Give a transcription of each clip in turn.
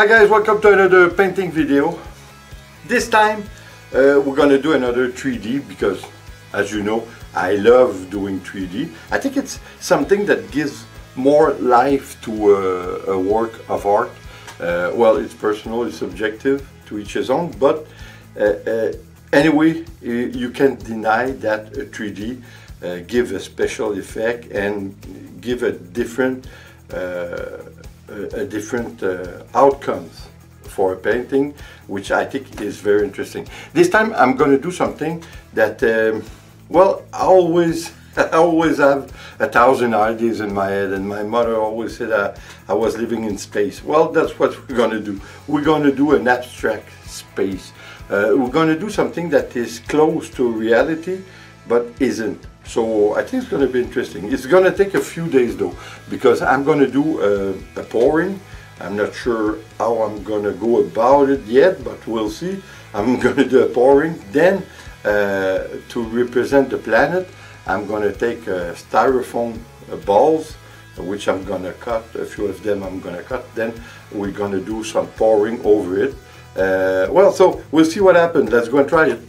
Hi guys, welcome to another painting video. This time we're gonna do another 3D because, as you know, I love doing 3D. I think it's something that gives more life to a work of art. Well, it's personal, it's subjective, to each his own, but anyway, you can't deny that 3D give a special effect and give a different outcomes for a painting, which I think is very interesting. This time I'm going to do something that, well, I always have 1,000 ideas in my head, and my mother always said I was living in space. Well, that's what we're going to do. We're going to do an abstract space. We're going to do something that is close to reality, but isn't. So I think it's going to be interesting. It's going to take a few days though, because I'm going to do a pouring. I'm not sure how I'm going to go about it yet, but we'll see. I'm going to do a pouring. Then to represent the planet, I'm going to take styrofoam balls, which I'm going to cut. A few of them I'm going to cut. Then we're going to do some pouring over it. Well, so we'll see what happens. Let's go and try it.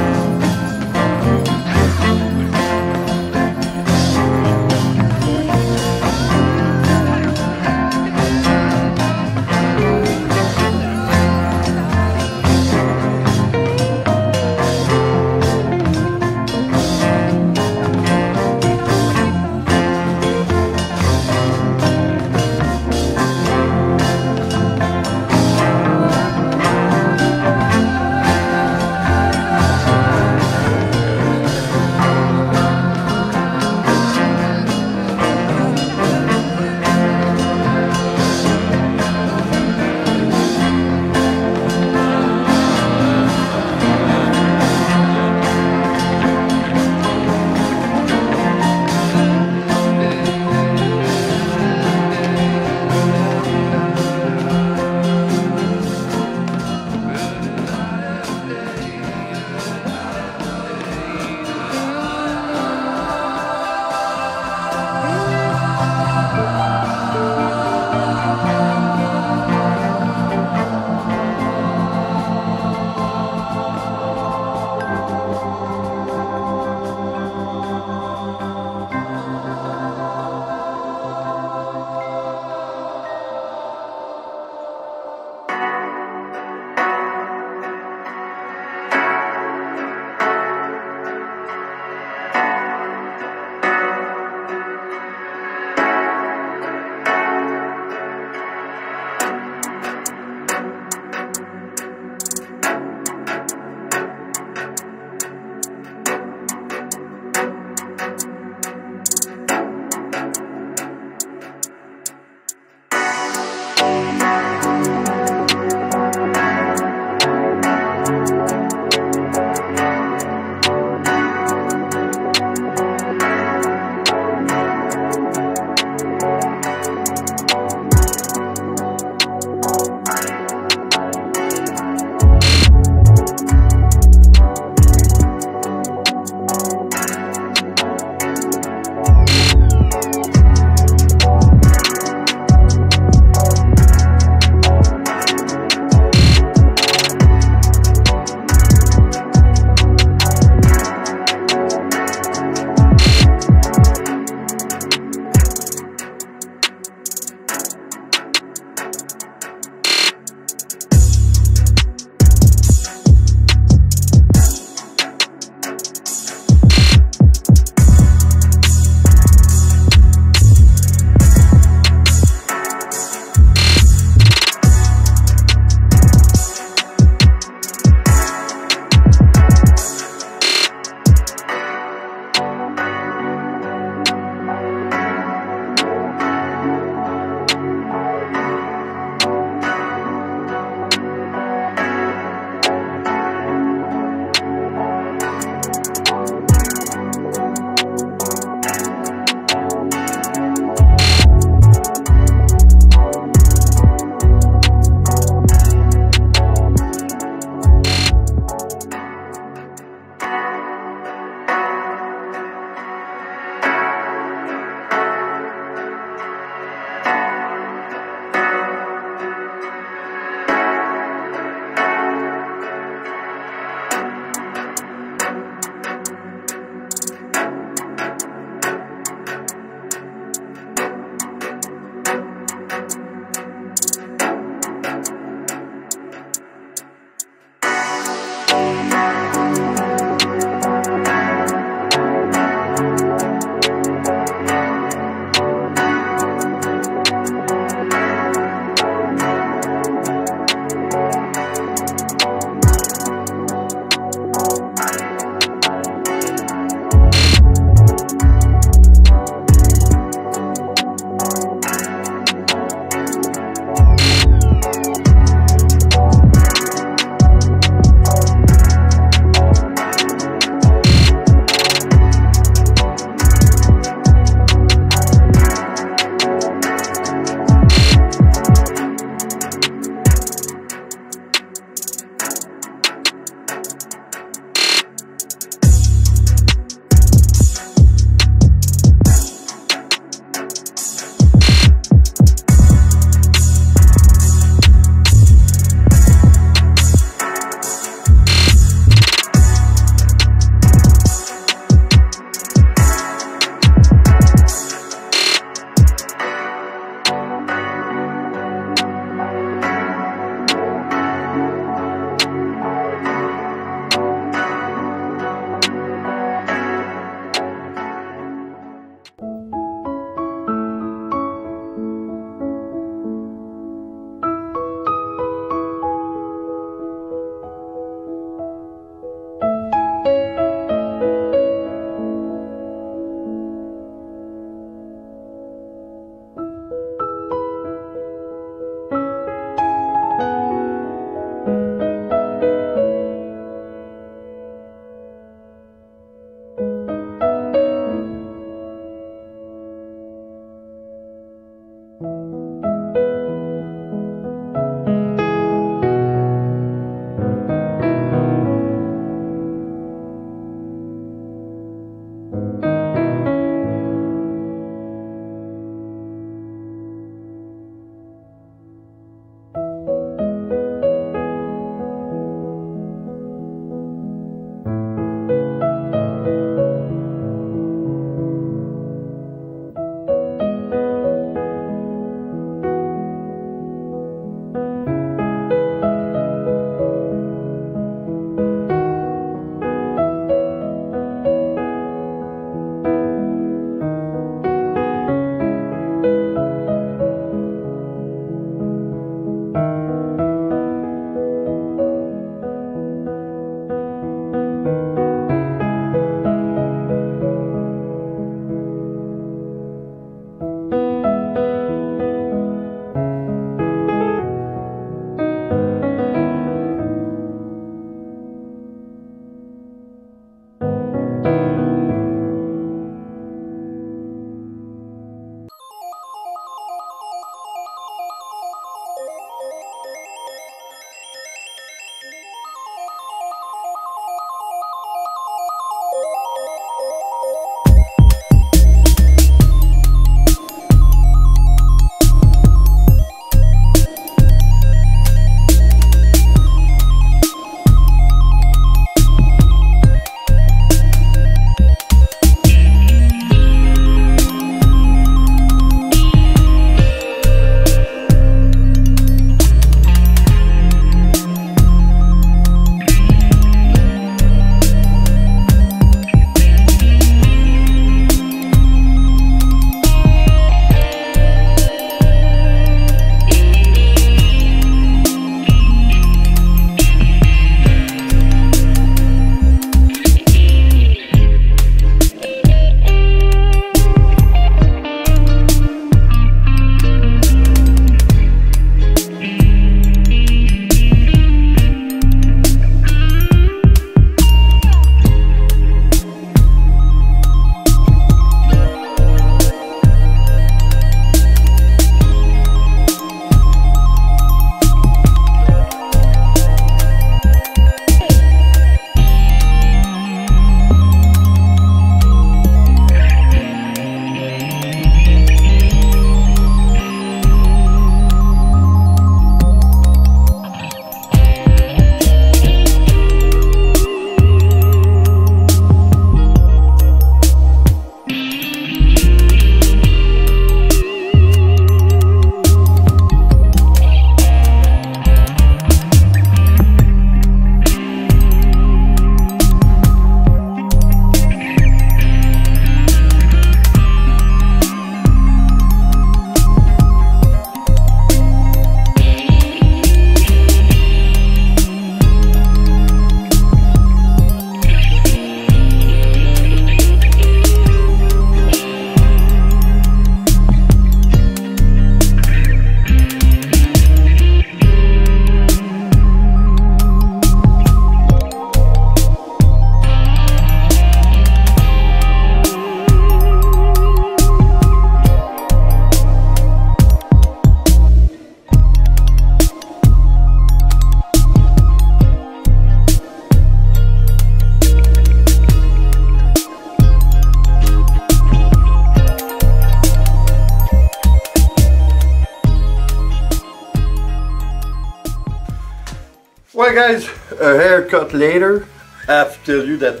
Well guys, a haircut later, I have to tell you that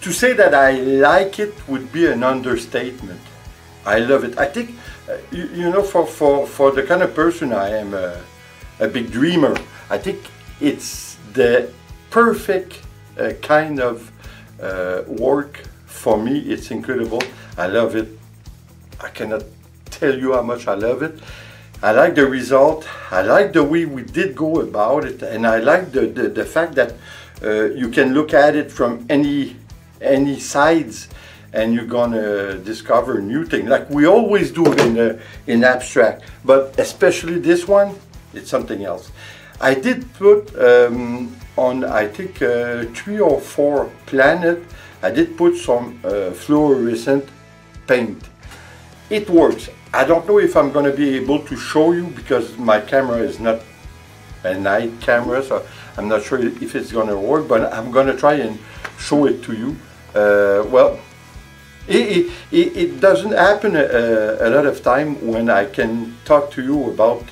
to say that I like it would be an understatement. I love it. I think, you know, for the kind of person I am, a big dreamer, I think it's the perfect kind of work for me. It's incredible. I love it. I cannot tell you how much I love it. I like the result. I like the way we did go about it, and I like the fact that you can look at it from any sides, and you're gonna discover new things. Like we always do in abstract, but especially this one, it's something else. I did put on, I think 3 or 4 planets, I did put some fluorescent paint. It works. I don't know if I'm going to be able to show you because my camera is not a night camera, so I'm not sure if it's going to work, but I'm going to try and show it to you. Well, it doesn't happen a lot of time when I can talk to you about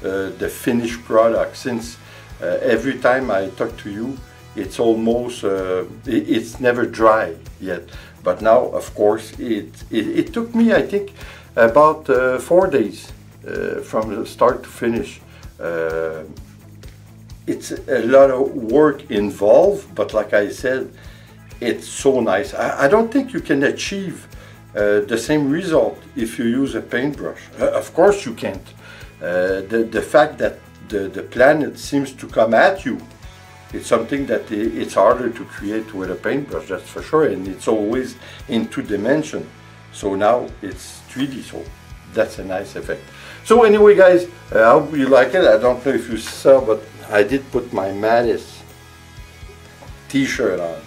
the finished product, since every time I talk to you, it's almost, it's never dry yet. But now, of course, it took me, I think, about 4 days from the start to finish. It's a lot of work involved, but like I said, it's so nice. I don't think you can achieve the same result if you use a paintbrush. Of course you can't. The fact that the planet seems to come at you. It's something that it's harder to create with a paintbrush, that's for sure, and it's always in 2 dimensions. So now it's 3D, so that's a nice effect. So anyway guys, I hope you like it. I don't know if you saw, but I did put my Mattis t-shirt on.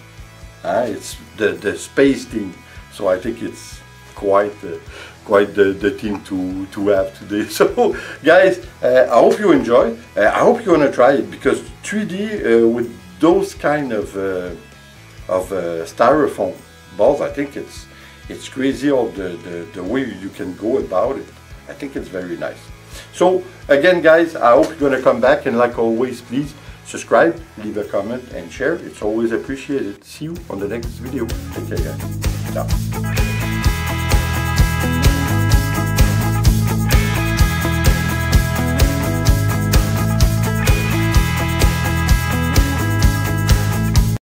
It's the space theme, so I think it's quite the theme to have today. So guys, I hope you enjoy. I hope you want to try it, because 3D with those kind of styrofoam balls, I think it's crazy all the way you can go about it. I think it's very nice. So again guys, I hope you're going to come back, and like always, please subscribe, leave a comment and share. It's always appreciated. See you on the next video. Take care guys. Ciao.